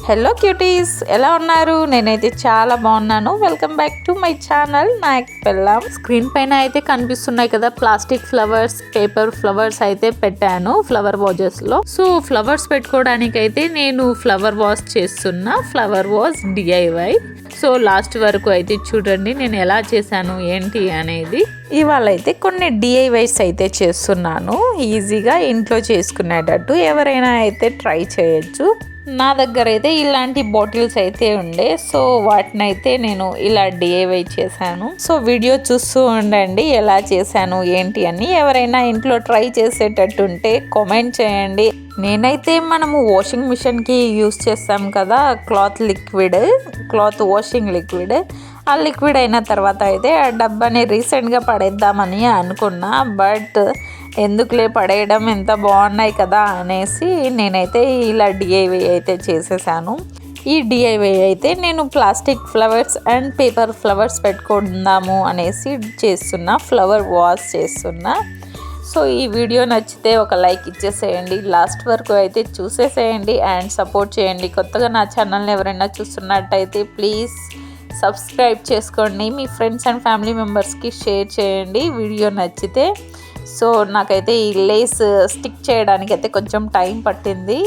Hello cuties, ఎలా ఉన్నారు? నేనైతే చాలా బాగున్నాను. Welcome back to my channel. నాకు పెళ్ళాం. స్క్రీన్ పైన అయితే కనిపిస్తున్నాయి కదా ప్లాస్టిక్ ఫ్లవర్స్, పేపర్ ఫ్లవర్స్ అయితే పెట్టాను ఫ్లవర్ వాజెస్ లో. సో ఫ్లవర్స్ పెట్టుకోవడానికి అయితే నేను ఫ్లవర్ వాజ్ చేస్తున్నా. Flower vase DIY. So last వరకు అయితే చూడండి నేను ఎలా చేశాను ఏంటి అనేది. ఇవాళ అయితే కొన్ని DIYs అయితే చేస్తున్నాను. ఈజీగా ఇంట్లో చేసుకునేటట్టు ఎవరైనా అయితే ట్రై చేయొచ్చు. నా దగ్గర అయితే ఇలాంటి బాటిల్స్ అయితే ఉండే, సో వాటిని అయితే నేను ఇలా DIY చేశాను. సో వీడియో చూస్తూ ఉండండి ఎలా చేశాను ఏంటి అని. ఎవరైనా ఇంట్లో ట్రై చేసేటట్టు ఉంటే కామెంట్ చేయండి. నేనైతే మనము వాషింగ్ మిషన్కి యూస్ చేస్తాం కదా క్లాత్ వాషింగ్ లిక్విడ్. ఆ లిక్విడ్ అయిన తర్వాత అయితే ఆ డబ్బాని రీసెంట్గా పడేద్దామని అనుకున్నా, బట్ ఎందుకులే పడేయడం, ఎంత బాగున్నాయి కదా అనేసి నేనైతే ఇలా DIY అయితే చేసేసాను. ఈ DIY అయితే నేను plastic flowers and paper flowers పెట్టుకుందాము అనేసి చేస్తున్నా. ఫ్లవర్ వాజ్ చేస్తున్నా. సో ఈ వీడియో నచ్చితే ఒక లైక్ ఇచ్చేసేయండి. లాస్ట్ వరకు అయితే చూసేసేయండి అండ్ సపోర్ట్ చేయండి. కొత్తగా నా ఛానల్ని ఎవరైనా చూస్తున్నట్టయితే ప్లీజ్ సబ్స్క్రైబ్ చేసుకోండి. మీ ఫ్రెండ్స్ అండ్ ఫ్యామిలీ మెంబర్స్కి షేర్ చేయండి వీడియో నచ్చితే. సో నాకైతే ఈ లేస్ స్టిక్ చేయడానికి అయితే కొంచెం టైం పట్టింది.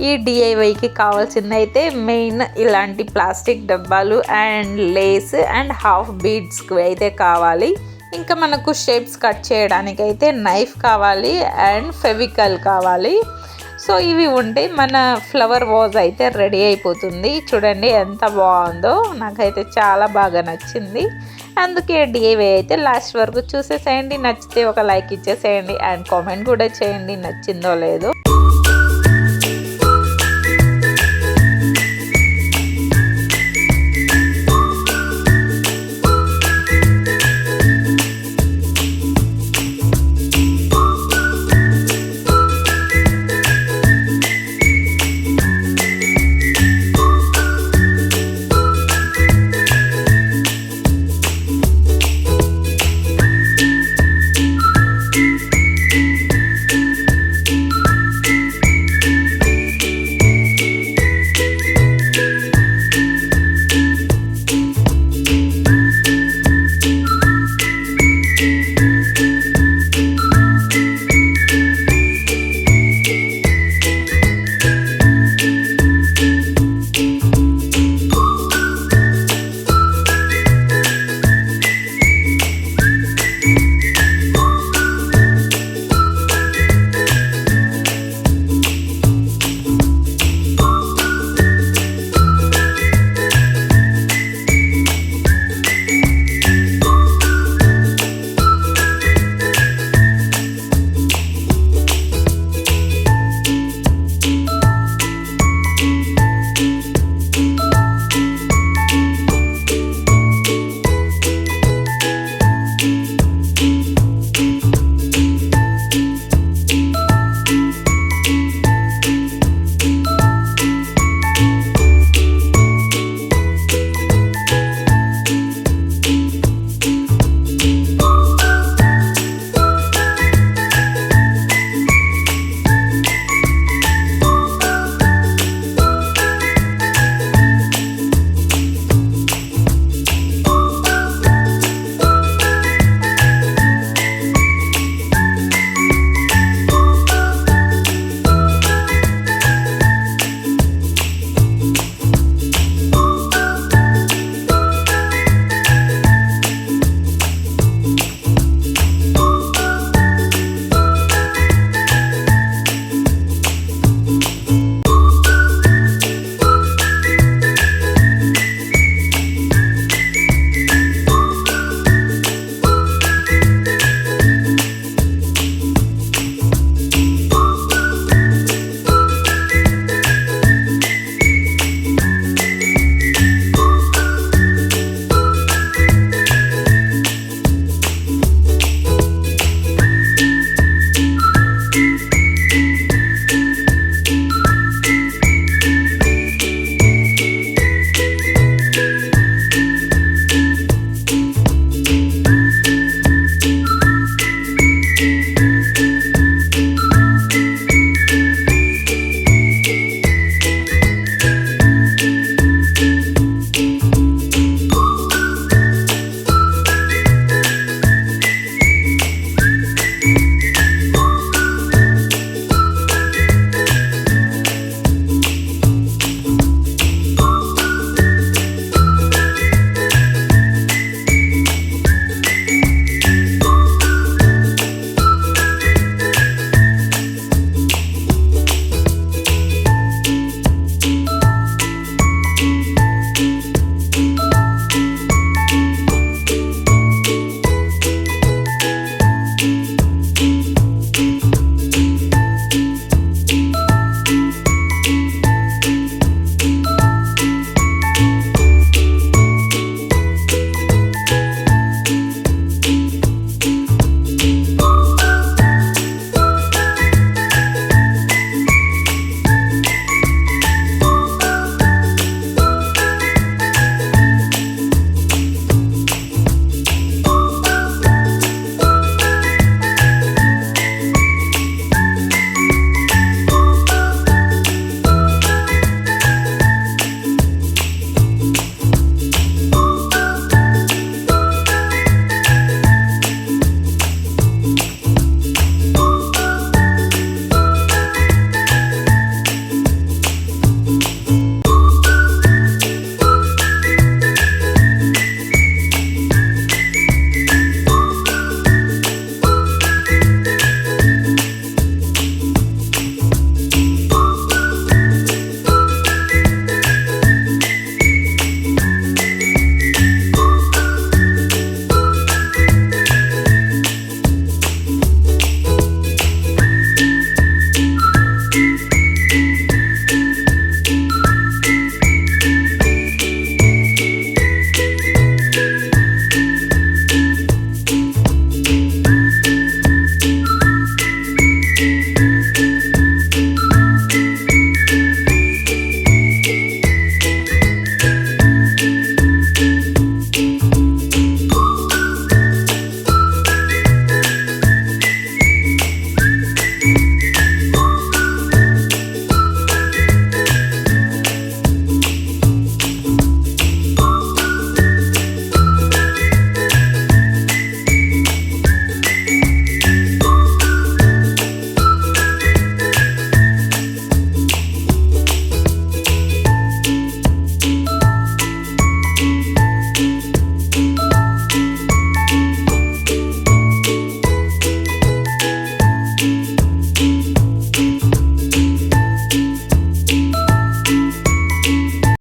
ఈ DIYకి కావాల్సింది అయితే మెయిన్ ఇలాంటి ప్లాస్టిక్ డబ్బాలు and Lay's and half beads అయితే కావాలి. ఇంకా మనకు షేప్స్ కట్ చేయడానికి అయితే నైఫ్ కావాలి అండ్ ఫెవికల్ కావాలి. సో ఇవి ఉంటే మన ఫ్లవర్ వాజ్ అయితే రెడీ అయిపోతుంది. చూడండి ఎంత బాగుందో, నాకైతే చాలా బాగా నచ్చింది. అందుకే DIY అయితే లాస్ట్ వరకు చూసేసేయండి. నచ్చితే ఒక లైక్ ఇచ్చేసేయండి అండ్ కామెంట్ కూడా చేయండి నచ్చిందో లేదో.